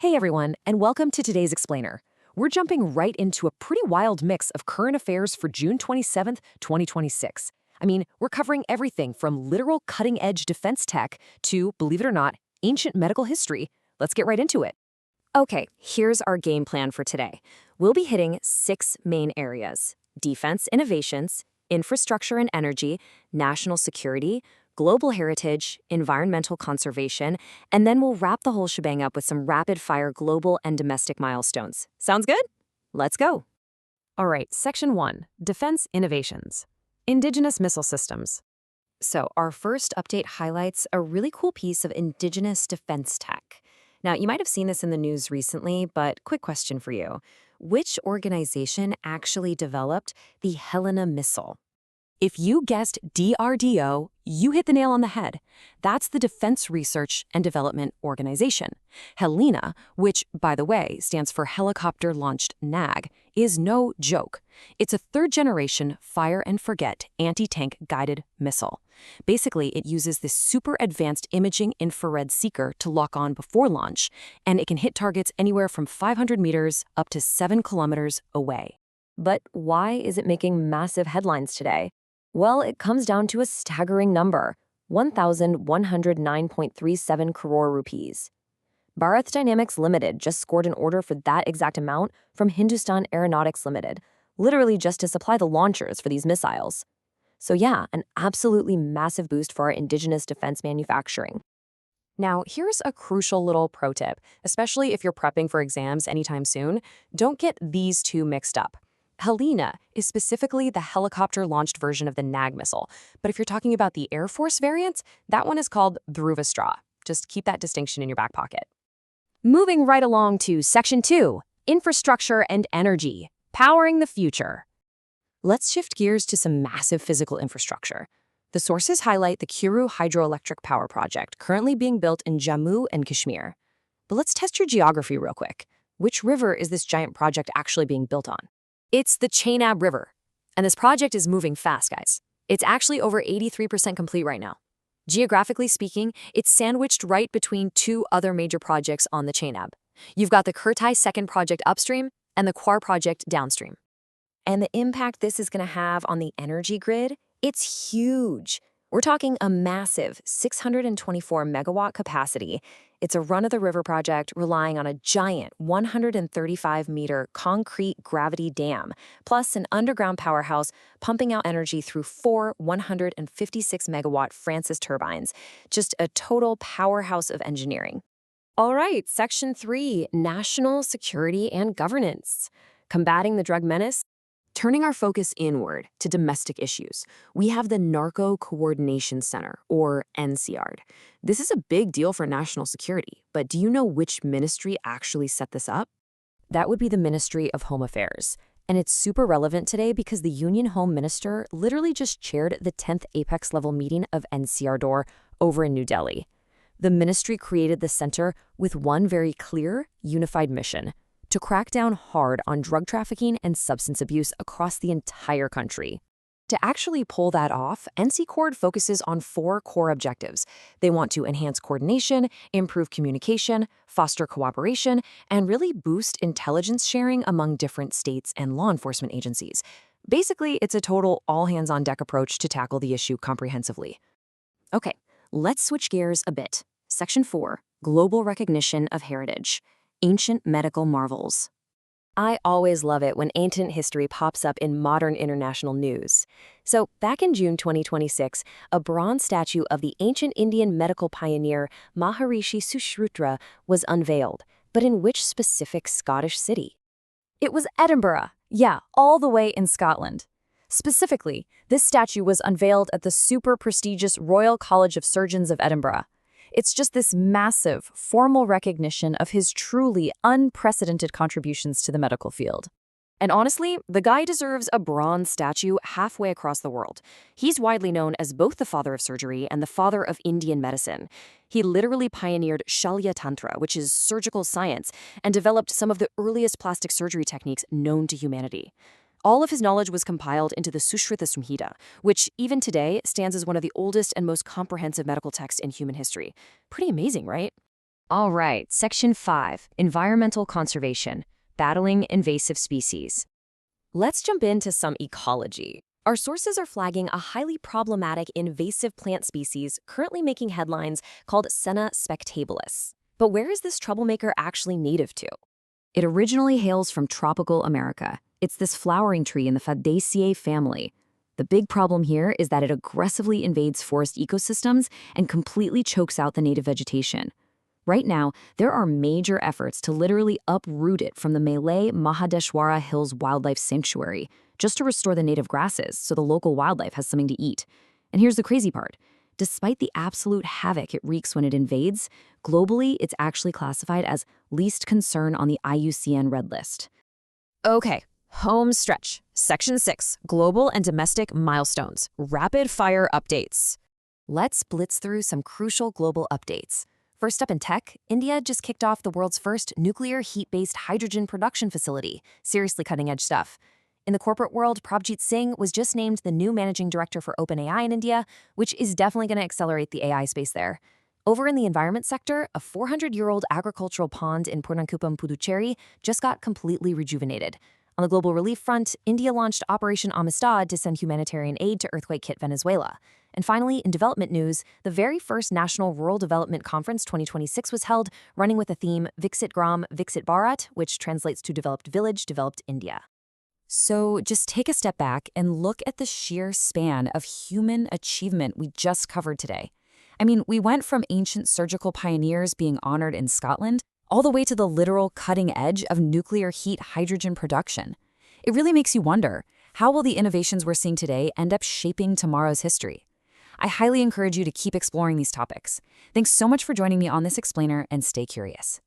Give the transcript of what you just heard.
Hey everyone, and welcome to today's Explainer. We're jumping right into a pretty wild mix of current affairs for June 27th, 2026. We're covering everything from literal cutting-edge defense tech to, believe it or not, ancient medical history. Let's get right into it. Okay, here's our game plan for today. We'll be hitting 6 main areas: defense innovations, infrastructure and energy, national security, global heritage, environmental conservation, and then we'll wrap the whole shebang up with some rapid-fire global and domestic milestones. Sounds good? Let's go. All right, Section 1, Defense Innovations. Indigenous Missile Systems. So our first update highlights a really cool piece of indigenous defense tech. Now, you might have seen this in the news recently, but quick question for you. Which organization actually developed the Helena missile? If you guessed DRDO, you hit the nail on the head. That's the Defense Research and Development Organization. Helena, which, by the way, stands for Helicopter Launched NAG, is no joke. It's a third-generation fire-and-forget anti-tank guided missile. Basically, it uses this super advanced imaging infrared seeker to lock on before launch, and it can hit targets anywhere from 500 meters up to 7 kilometers away. But why is it making massive headlines today? Well, it comes down to a staggering number: 1,109.37 crore rupees. Bharat Dynamics Limited just scored an order for that exact amount from Hindustan Aeronautics Limited, literally just to supply the launchers for these missiles. So yeah, an absolutely massive boost for our indigenous defense manufacturing. Now, here's a crucial little pro tip, especially if you're prepping for exams anytime soon. Don't get these two mixed up. Helena is specifically the helicopter-launched version of the NAG missile, but if you're talking about the Air Force variant, that one is called Dhruvastra. Just keep that distinction in your back pocket. Moving right along to Section 2, Infrastructure and Energy, Powering the Future. Let's shift gears to some massive physical infrastructure. The sources highlight the Kuru hydroelectric power project currently being built in Jammu and Kashmir. But let's test your geography real quick. Which river is this giant project actually being built on? It's the Chenab River. And this project is moving fast, guys. It's actually over 83% complete right now. Geographically speaking, it's sandwiched right between two other major projects on the Chenab. You've got the Kurtai second project upstream and the Kwar project downstream. And the impact this is going to have on the energy grid, it's huge. We're talking a massive 624 megawatt capacity. It's a run-of-the-river project relying on a giant 135-meter concrete gravity dam, plus an underground powerhouse pumping out energy through 4 156-megawatt Francis turbines. Just a total powerhouse of engineering. All right, Section 3, National Security and Governance. Combating the drug menace. Turning our focus inward to domestic issues, we have the Narco Coordination Center, or NCRD. This is a big deal for national security, but do you know which ministry actually set this up? That would be the Ministry of Home Affairs. And it's super relevant today because the Union Home Minister literally just chaired the 10th apex-level meeting of NCRD over in New Delhi. The ministry created the center with one very clear, unified mission: to crack down hard on drug trafficking and substance abuse across the entire country. To actually pull that off, NCCORD focuses on 4 core objectives. They want to enhance coordination, improve communication, foster cooperation, and really boost intelligence sharing among different states and law enforcement agencies. Basically, it's a total all-hands-on-deck approach to tackle the issue comprehensively. Okay, let's switch gears a bit. Section 4, Global Recognition of Heritage. Ancient medical marvels. I always love it when ancient history pops up in modern international news. So, back in June 2026, a bronze statue of the ancient Indian medical pioneer Maharishi Sushruta was unveiled. But in which specific Scottish city? It was Edinburgh. Yeah, all the way in Scotland. Specifically, this statue was unveiled at the super prestigious Royal College of Surgeons of Edinburgh. It's just this massive, formal recognition of his truly unprecedented contributions to the medical field. And honestly, the guy deserves a bronze statue halfway across the world. He's widely known as both the father of surgery and the father of Indian medicine. He literally pioneered Shalya Tantra, which is surgical science, and developed some of the earliest plastic surgery techniques known to humanity. All of his knowledge was compiled into the Sushruta Samhita, which even today stands as one of the oldest and most comprehensive medical texts in human history. Pretty amazing, right? All right, Section 5, Environmental Conservation, Battling Invasive Species. Let's jump into some ecology. Our sources are flagging a highly problematic invasive plant species currently making headlines called Senna spectabilis. But where is this troublemaker actually native to? It originally hails from tropical America. It's this flowering tree in the Fabaceae family. The big problem here is that it aggressively invades forest ecosystems and completely chokes out the native vegetation. Right now, there are major efforts to literally uproot it from the Malay Mahadeshwara Hills Wildlife Sanctuary, just to restore the native grasses so the local wildlife has something to eat. And here's the crazy part. Despite the absolute havoc it wreaks when it invades, globally it's actually classified as least concern on the IUCN Red List. Okay, home stretch. Section 6, Global and Domestic Milestones, Rapid Fire Updates. Let's blitz through some crucial global updates. First up in tech, India just kicked off the world's first nuclear heat-based hydrogen production facility. Seriously cutting-edge stuff. In the corporate world, Prabhjit Singh was just named the new managing director for OpenAI in India, which is definitely going to accelerate the AI space there. Over in the environment sector, a 400-year-old agricultural pond in Purnakuppam, Puducherry, just got completely rejuvenated. On the global relief front, India launched Operation Amistad to send humanitarian aid to earthquake-hit Venezuela. And finally, in development news, the very first National Rural Development Conference 2026 was held, running with the theme Viksit Gram, Viksit Bharat, which translates to Developed Village, Developed India. So just take a step back and look at the sheer span of human achievement we just covered today. I mean, we went from ancient surgical pioneers being honored in Scotland all the way to the literal cutting edge of nuclear heat hydrogen production. It really makes you wonder, how will the innovations we're seeing today end up shaping tomorrow's history? I highly encourage you to keep exploring these topics. Thanks so much for joining me on this explainer, and stay curious.